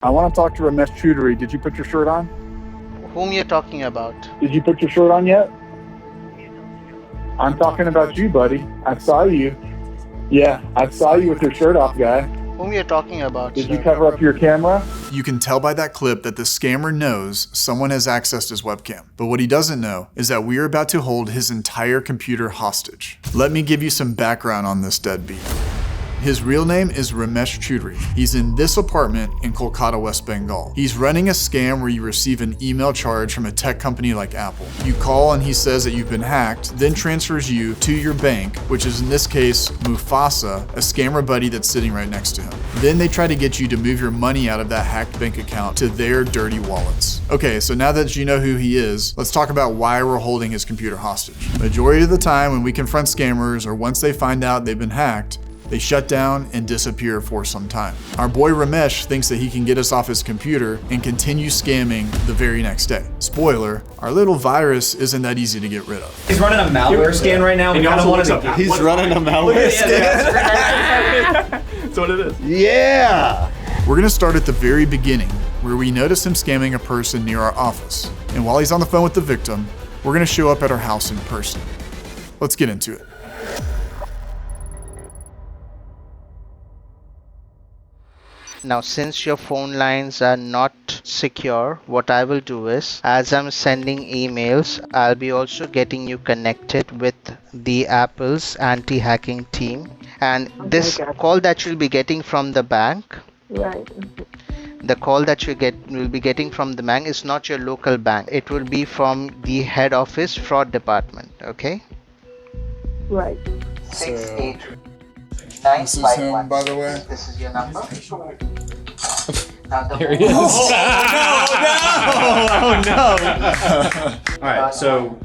I want to talk to Ramesh Choudhury. Did you put your shirt on? Whom you're talking about? Did you put your shirt on yet? I'm talking about you, buddy. I saw you. Yeah, I saw you with your shirt off, guy. Whom you're talking about, Did sir? you cover up your camera? You can tell by that clip that the scammer knows someone has accessed his webcam. But what he doesn't know is that we are about to hold his entire computer hostage. Let me give you some background on this deadbeat. His real name is Ramesh Choudhury. He's in this apartment in Kolkata, West Bengal. He's running a scam where you receive an email charge from a tech company like Apple. You call and he says that you've been hacked, then transfers you to your bank, which is in this case, Mufasa, a scammer buddy that's sitting right next to him. Then they try to get you to move your money out of that hacked bank account to their dirty wallets. Okay, so now that you know who he is, let's talk about why we're holding his computer hostage. Majority of the time when we confront scammers or once they find out they've been hacked, they shut down and disappear for some time. Our boy Ramesh thinks that he can get us off his computer and continue scamming the very next day. Spoiler, our little virus isn't that easy to get rid of. He's running a malware scan right now. He's running a malware scan. That's what it is. Yeah! We're gonna start at the very beginning, where we notice him scamming a person near our office. And while he's on the phone with the victim, we're gonna show up at our house in person. Let's get into it. Now, since your phone lines are not secure, what I will do is, as I'm sending emails, I'll be also getting you connected with the Apple's anti-hacking team. And this call that you'll be getting from the bank, Right. the call that will be getting from the bank is not your local bank. It will be from the head office fraud department, okay? Right. 68. This is him, by the way. This is your number. Here he is. Oh no! All right, so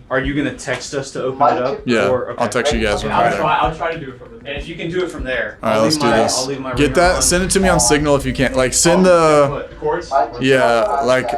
are you gonna text us to open it up? Yeah, Or, okay. I'll text you guys when we're there. I'll try to do it from the. And if you can do it from there, All right, let's do this. I'll leave my Get ringer that. on. Send it to me on Signal if you can. Like, send the. The chords? Yeah, like,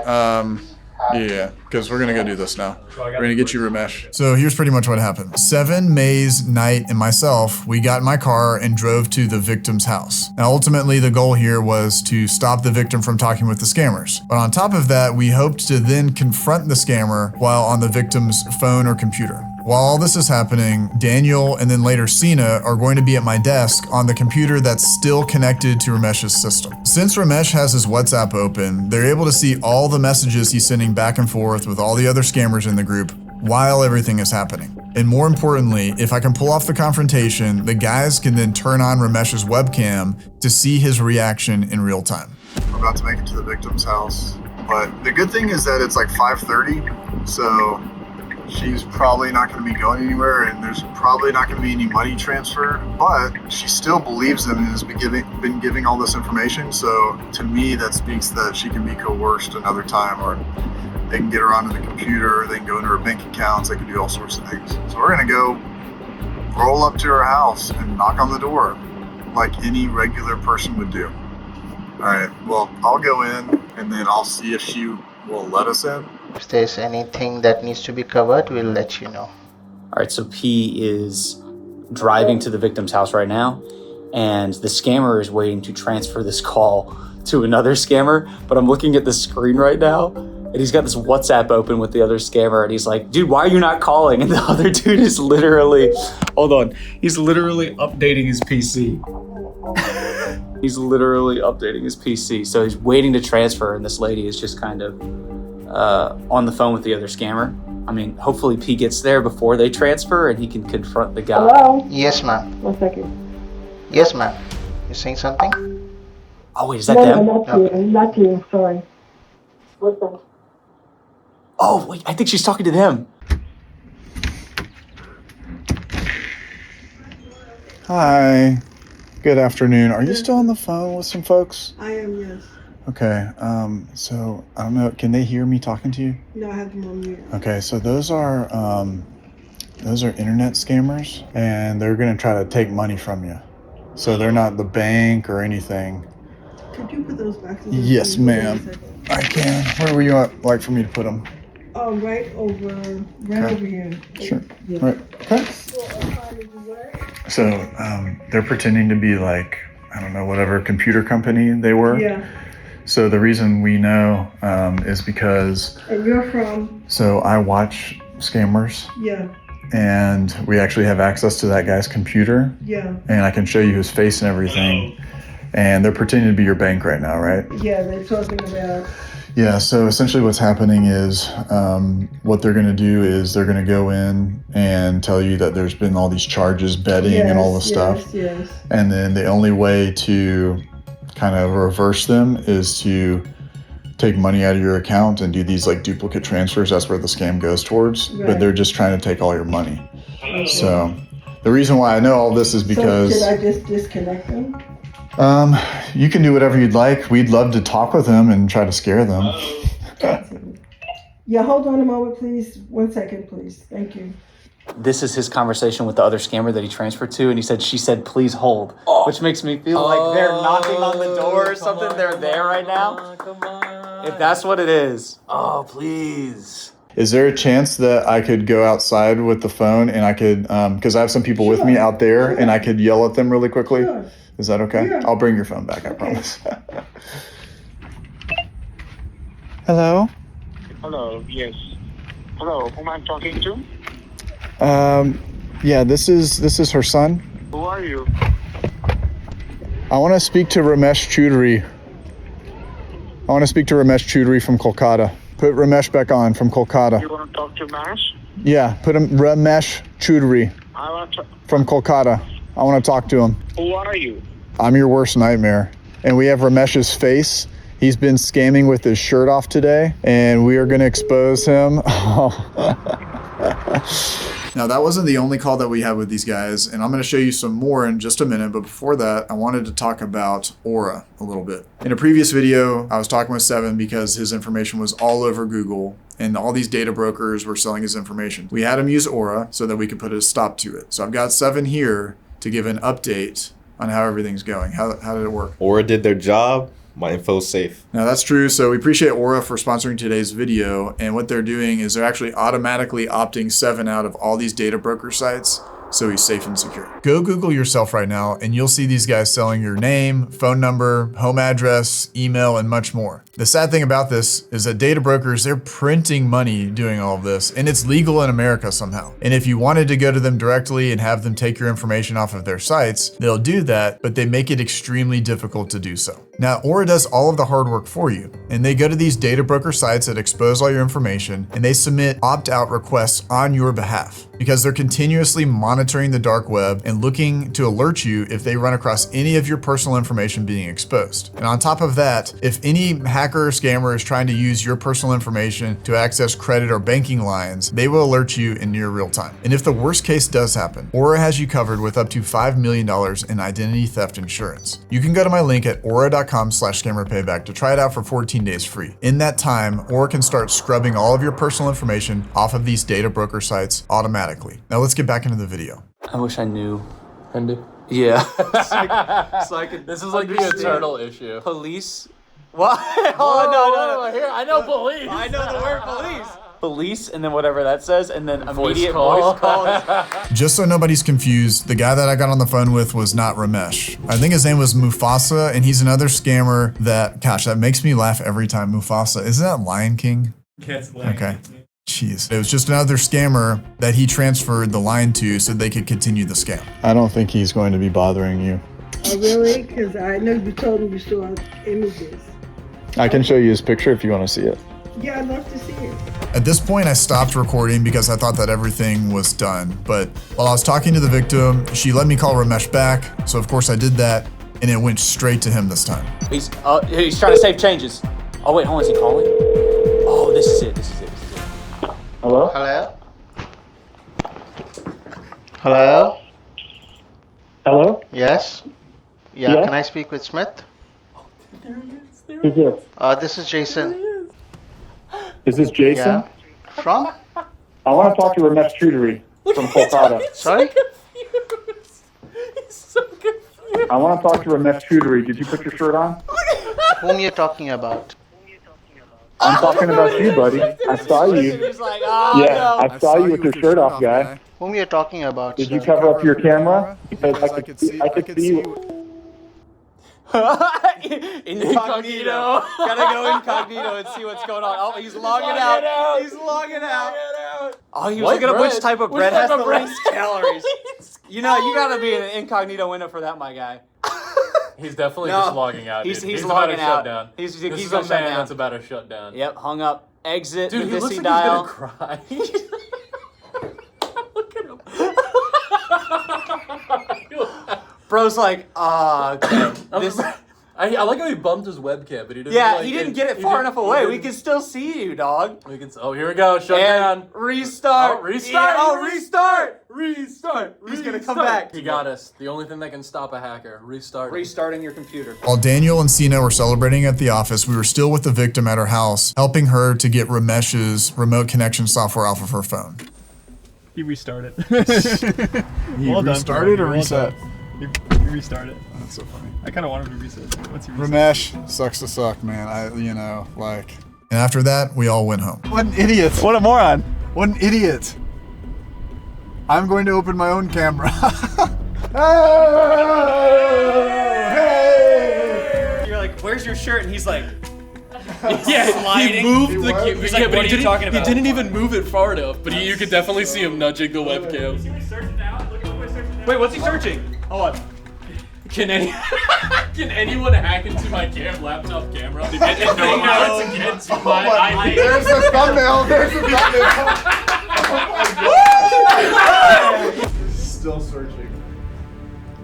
yeah, because we're gonna go do this now. We're gonna get you Ramesh. So here's pretty much what happened. Seven, Maze, Knight, and myself, we got in my car and drove to the victim's house. Now, ultimately, the goal here was to stop the victim from talking with the scammers. But on top of that, we hoped to then confront the scammer while on the victim's phone or computer. While all this is happening, Daniel and then later Sina are going to be at my desk on the computer that's still connected to Ramesh's system. Since Ramesh has his WhatsApp open, they're able to see all the messages he's sending back and forth with all the other scammers in the group while everything is happening. And more importantly, if I can pull off the confrontation, the guys can then turn on Ramesh's webcam to see his reaction in real time. We're about to make it to the victim's house, but the good thing is that it's like 5:30, so she's probably not going to be going anywhere, and there's probably not going to be any money transferred, but she still believes them and has been giving all this information. So to me, that speaks that she can be coerced another time, or they can get her onto the computer, they can go into her bank accounts, they can do all sorts of things. So we're going to go roll up to her house and knock on the door like any regular person would do. All right, well, I'll go in and then I'll see if she will let us in. If there's anything that needs to be covered, we'll let you know. All right, so P is driving to the victim's house right now, and the scammer is waiting to transfer this call to another scammer. But I'm looking at the screen right now, and he's got this WhatsApp open with the other scammer, and he's like, dude, why are you not calling? And the other dude is literally, hold on, he's literally updating his PC. He's literally updating his PC. So he's waiting to transfer, and this lady is just kind of on the phone with the other scammer. I mean, hopefully P gets there before they transfer and he can confront the guy. Hello? Yes, ma'am. 1 second. Yes, ma'am. You saying something? Oh, wait, is that No, them? not you. Not you. Sorry. What's that? Oh, wait, I think she's talking to them. Hi, good afternoon. Are you still on the phone with some folks? I am, yes. Okay, so I don't know, can they hear me talking to you? No, I have them on mute. Okay, so those are internet scammers, and they're gonna try to take money from you. So they're not the bank or anything. Could you put those back in the Yes, room? ma'am. I can. Where would you like for me to put them? Right over here. Sure. Yeah. Right. Okay. So they're pretending to be like, I don't know, whatever computer company they were. Yeah. So the reason we know is because And you're from? so I watch scammers. Yeah, And we actually have access to that guy's computer. yeah, And I can show you his face and everything. And they're pretending to be your bank right now, right? yeah, they're talking about, Yeah, so essentially what's happening is what they're going to do is they're going to go in and tell you that there's been all these charges, betting and all this stuff. Yes. And then the only way to kind of reverse them is to take money out of your account and do these like duplicate transfers. That's where the scam goes towards. Right. But they're just trying to take all your money. Okay. So the reason why I know all this is because... So should I just disconnect them? You can do whatever you'd like. We'd love to talk with them and try to scare them. Yeah, hold on a moment, please. 1 second, please. Thank you. This is his conversation with the other scammer that he transferred to, and she said, please hold, which makes me feel like they're knocking on the door or something. They're there right now. Come on. If that's what it is. Oh, please. Is there a chance that I could go outside with the phone and I could, because I have some people with me out there, and I could yell at them really quickly? Sure. Is that okay? Yeah. I'll bring your phone back, I promise. Hello? Hello, yes. Hello, whom I'm talking to? Yeah, this is her son. Who are you? I want to speak to Ramesh Choudhury. I want to speak to Ramesh Choudhury from Kolkata. Put Ramesh back on from Kolkata. You want to talk to Mash? Yeah, put him Ramesh Choudhury I want to... from Kolkata. I want to talk to him. Who are you? I'm your worst nightmare. And we have Ramesh's face. He's been scamming with his shirt off today, and we are going to expose him. Now, that wasn't the only call that we had with these guys, and I'm going to show you some more in just a minute. But before that, I wanted to talk about Aura a little bit. In a previous video, I was talking with Seven because his information was all over Google, and all these data brokers were selling his information. We had him use Aura so that we could put a stop to it. So I've got Seven here to give an update on how everything's going. How did it work? Aura did their job. My info's safe. Now that's true. So we appreciate Aura for sponsoring today's video. And what they're doing is they're actually automatically opting Seven out of all these data broker sites, so he's safe and secure. Go Google yourself right now and you'll see these guys selling your name, phone number, home address, email, and much more. The sad thing about this is that data brokers, they're printing money doing all of this, and it's legal in America somehow. And if you wanted to go to them directly and have them take your information off of their sites, they'll do that, but they make it extremely difficult to do so. Now, Aura does all of the hard work for you, and they go to these data broker sites that expose all your information, and they submit opt-out requests on your behalf because they're continuously monitoring the dark web and looking to alert you if they run across any of your personal information being exposed. And on top of that, if any hacker or scammer is trying to use your personal information to access credit or banking lines, they will alert you in near real time. And if the worst case does happen, Aura has you covered with up to $5 million in identity theft insurance. You can go to my link at aura.com/scammerpayback to try it out for 14 days free. In that time, Aura can start scrubbing all of your personal information off of these data broker sites automatically. Now let's get back into the video. I wish I knew. Andy? Yeah. So I could This is like the eternal issue. Police. What? Oh, no. Here, I know police. I know the word police. Police, and then whatever that says, and then Voice immediate call. voice calls. Just so nobody's confused, the guy that I got on the phone with was not Ramesh. I think his name was Mufasa, and he's another scammer that, gosh, that makes me laugh every time. Mufasa. Isn't that Lion King? Yes, Okay. Jeez. It was just another scammer that he transferred the line to so they could continue the scam. I don't think he's going to be bothering you. Oh, really? Because I know you told me you saw images. I can show you his picture if you want to see it. Yeah, I'd love to see it. At this point, I stopped recording because I thought that everything was done. But while I was talking to the victim, she let me call Ramesh back. So of course I did that, and it went straight to him this time. He's trying to save changes. Oh, wait, hold on. Is he calling? Oh, this is it. Hello? Hello? Hello? Hello? Yes? Yeah, Yeah? can I speak with Smith? Who's this? This is Jason. Is this Jason? Yeah. From? I want to talk to Ramesh Choudhury from Kolkata. Sorry? He's so confused. I want to talk to Ramesh Choudhury. Did you put your shirt on? Whom you're talking about? I'm talking about you, buddy. I saw you. He's like, oh, Yeah, no. I saw you with your shirt off, guy. Whom you're talking about? Did sir? you cover up your camera? Because I could see you. Incognito. Gotta go incognito and see what's going on. Oh, he's logging out. He's logging out. Oh, he was looking up which type of bread has the least calories. You know, you gotta be in an incognito window for that, my guy. He's definitely just logging out. He's about logging to out. Shut down. He's a gonna shut man down. that's about to shut down. Yep, hung up. Exit Dude, the he looks Dissy like dial. he's gonna cry. Look at him. Bro's like, okay. I like how he bumped his webcam, but he didn't. Yeah, like, he didn't get it far enough away. We can still see you, dog. We can. Oh, here we go. Shut down. Restart. Oh, restart. Yeah, restart. Restart. He's gonna come back. He got us. The only thing that can stop a hacker. Restart. Restarting your computer. While Daniel and Sina were celebrating at the office, we were still with the victim at her house, helping her to get Ramesh's remote connection software off of her phone. He restarted. He restarted or reset? He restarted. That's so funny. I kind of wanted to reset. What's he reset? Ramesh sucks to suck, man. And after that, we all went home. What an idiot. What a moron. What an idiot. I'm going to open my own camera. Hey! You're like, where's your shirt? And he's like, Yeah, sliding. he moved the camera. He's like, what are you talking about? He didn't even move it far enough, but you could definitely see him nudging the webcam. Wait, what's he searching? Hold on. Can anyone hack into my laptop camera to get to know how to get to my IP? There's a thumbnail. There's a thumbnail. Still searching.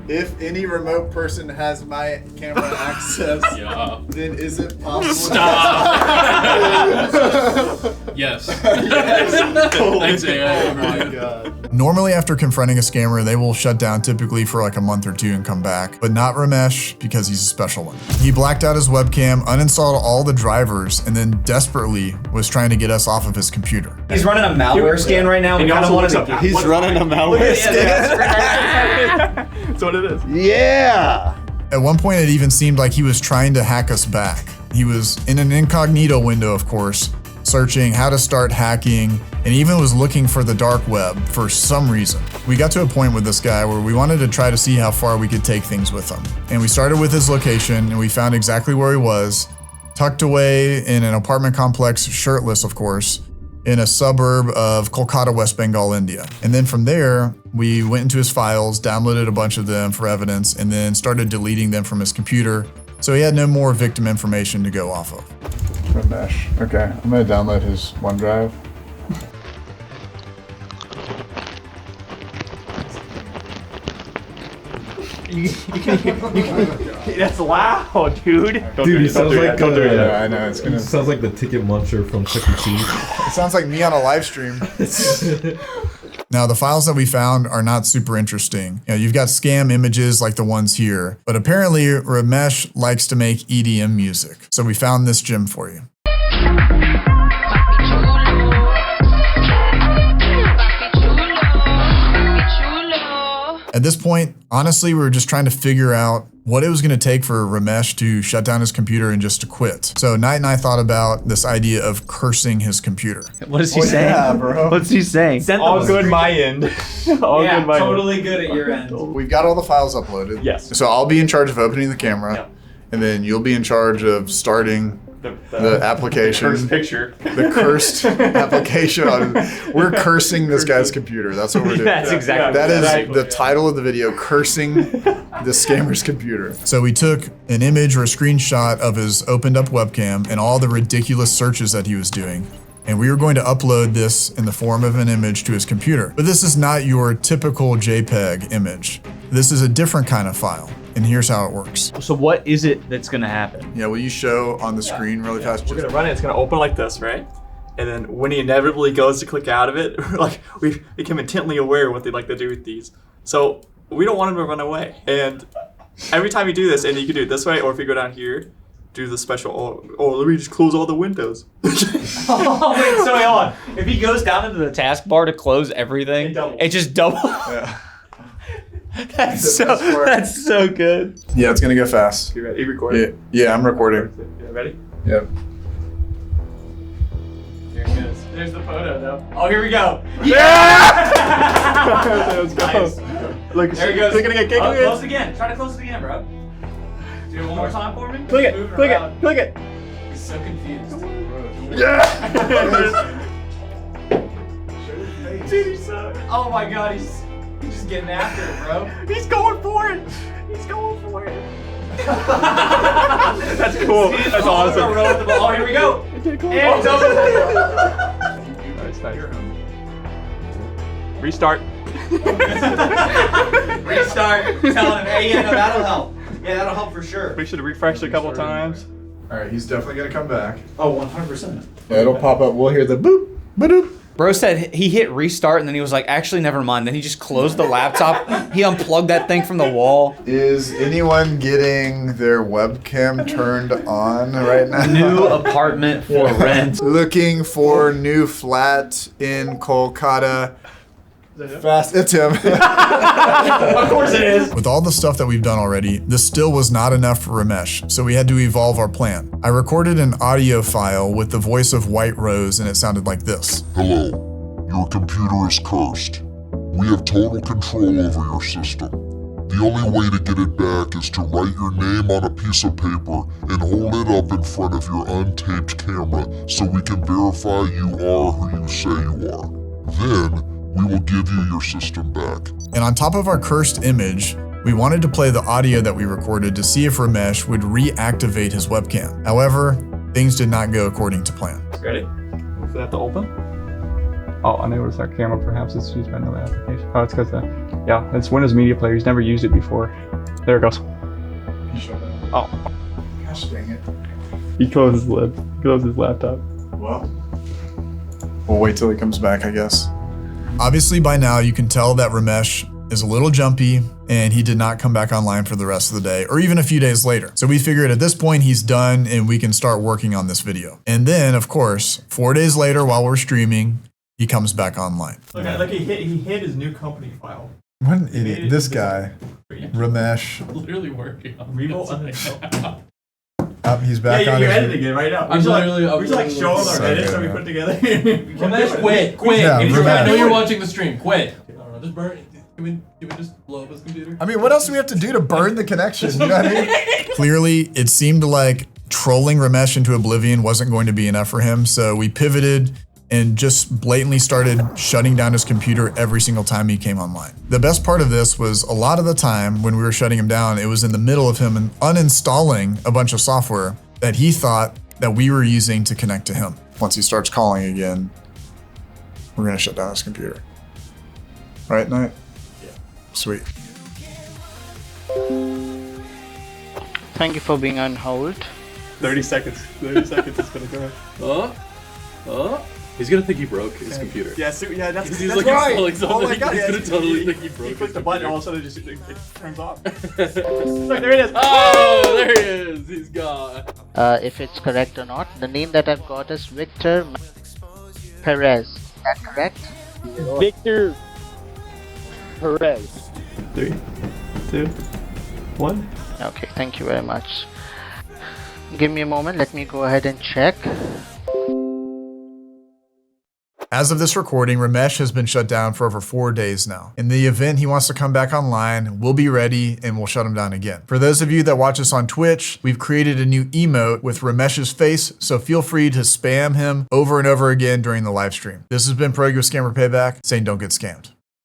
If any remote person has my camera access, then is it possible? Stop. Yes. Thanks, AI. Oh my god. Normally after confronting a scammer, they will shut down typically for like a month or two and come back, but not Ramesh because he's a special one. He blacked out his webcam, uninstalled all the drivers, and then desperately was trying to get us off of his computer. He's running a malware scan right now. And he also looks up. He's running a malware scan. That's what it is. Yeah. At one point, it even seemed like he was trying to hack us back. He was in an incognito window, of course, searching how to start hacking, and even was looking for the dark web for some reason. We got to a point with this guy where we wanted to try to see how far we could take things with him. And we started with his location, and we found exactly where he was, tucked away in an apartment complex, shirtless, of course, in a suburb of Kolkata, West Bengal, India. And then from there, we went into his files, downloaded a bunch of them for evidence, and then started deleting them from his computer. So he had no more victim information to go off of. Ramesh. Okay, I'm gonna download his OneDrive. That's loud, dude. Dude, he sounds like I know, it's gonna. sounds like the ticket muncher from Chuck E. Cheese. It sounds like me on a live stream. Now, the files that we found are not super interesting. You've got scam images like the ones here, but apparently Ramesh likes to make EDM music. So we found this gem for you. At this point, honestly, we were just trying to figure out what it was going to take for Ramesh to shut down his computer and just to quit. So Knight and I thought about this idea of cursing his computer. What is he saying? Yeah, bro. What's he saying? All good my end. All good my end. Totally good at your end. We've got all the files uploaded. Yes. So I'll be in charge of opening the camera, Yeah. and then you'll be in charge of starting the application. First picture. The cursed application. We're cursing this guy's computer. That's what we're doing. That's exactly. That is exactly. the title of the video, cursing the scammer's computer. So we took an image or a screenshot of his opened up webcam and all the ridiculous searches that he was doing. And we were going to upload this in the form of an image to his computer. But this is not your typical JPEG image. This is a different kind of file. And here's how it works. So what is it that's gonna happen? Yeah, will you show on the screen really fast? We're gonna run it. It's gonna open like this, right? And then when he inevitably goes to click out of it, we become intently aware of what they like to do with these. So we don't want him to run away. And every time you do this, and you can do it this way, or if you go down here, do the special. Oh, let me just close all the windows. Oh, wait, so wait, hold on. If he goes down into the taskbar to close everything, it just double. Yeah. That's so good. Yeah, it's gonna go fast. You ready? You recording? Yeah, I'm recording. Yeah, ready? Yep. There it goes. There's the photo, though. Oh, here we go. Yeah! Let's go. Nice. Look, There he goes. Click it again. Close it again. Try to close it again, bro. Do it one more time for me. Click it. Moving Click around. it. Click it. He's so confused. Dude, he's so. Oh my god, he's just getting after it, bro. He's going for it. He's going for it. That's cool. That's awesome. Oh, here we go. And it's over. Nice, nice. Restart. Restart. Telling him, hey, yeah, no, that'll help. Yeah, that'll help for sure. We should have refreshed a couple times. All right, he's definitely gonna come back. Oh, 100%. Yeah, it'll pop up. We'll hear the boop, ba-doop. Bro said he hit restart and then he was like, actually, never mind. Then he just closed the laptop. He unplugged that thing from the wall. Is anyone getting their webcam turned on right now? New apartment for rent. Looking for new flat in Kolkata. Fast, it's him. Of course it is. With all the stuff that we've done already, this still was not enough for Ramesh, so we had to evolve our plan. I recorded an audio file with the voice of White Rose, and it sounded like this. Hello, your computer is cursed. We have total control over your system. The only way to get it back is to write your name on a piece of paper and hold it up in front of your untaped camera so we can verify you are who you say you are. Then, we will give you your system back. And on top of our cursed image, we wanted to play the audio that we recorded to see if Ramesh would reactivate his webcam. However, things did not go according to plan. Ready? Does it have to open? Oh, I know it's our camera. Perhaps it's used by another application. Oh, it's because yeah, it's Windows Media Player. He's never used it before. There it goes. Oh. Gosh dang it. He closed his lid. Closed his laptop. Well, we'll wait till he comes back, I guess. Obviously, by now, you can tell that Ramesh is a little jumpy and he did not come back online for the rest of the day or even a few days later. So we figured at this point he's done and we can start working on this video. And then, of course, 4 days later while we're streaming, he comes back online. Look, he hid his new company file. What an idiot. This guy, Ramesh. Literally working on Revo He's back on you're his... editing it right now. I'm literally we should like show So our edits that we good, put together. Ramesh, quit. Yeah, I know Ramesh. you're watching the stream. Quit. I don't know, just burn it. Can we just blow up his computer? I mean, what else do we have to do to burn the connection? You know what I mean? Clearly, it seemed like trolling Ramesh into oblivion wasn't going to be enough for him, so we pivoted and just blatantly started shutting down his computer every single time he came online. The best part of this was a lot of the time when we were shutting him down, it was in the middle of him uninstalling a bunch of software that he thought that we were using to connect to him. Once he starts calling again, we're gonna shut down his computer. Right, Knight? Yeah. Sweet. Thank you for being on hold. 30 seconds. 30 seconds is gonna go. He's gonna think he broke his computer. Yeah, so, yeah, that's He's that's like right. installing something. Oh my god, He's yeah, gonna totally think he broke He clicks his the button, computer. all of a sudden it turns off. Look, there it is. Oh, there he is. He's gone. If it's correct or not, the name that I've got is Victor Perez. Is that correct? Victor Perez. 3, 2, 1. Okay, thank you very much. Give me a moment, let me go ahead and check. As of this recording, Ramesh has been shut down for over 4 days now. In the event he wants to come back online, we'll be ready and we'll shut him down again. For those of you that watch us on Twitch, we've created a new emote with Ramesh's face, so feel free to spam him over and over again during the live stream. This has been Pro Scammer Payback, saying don't get scammed.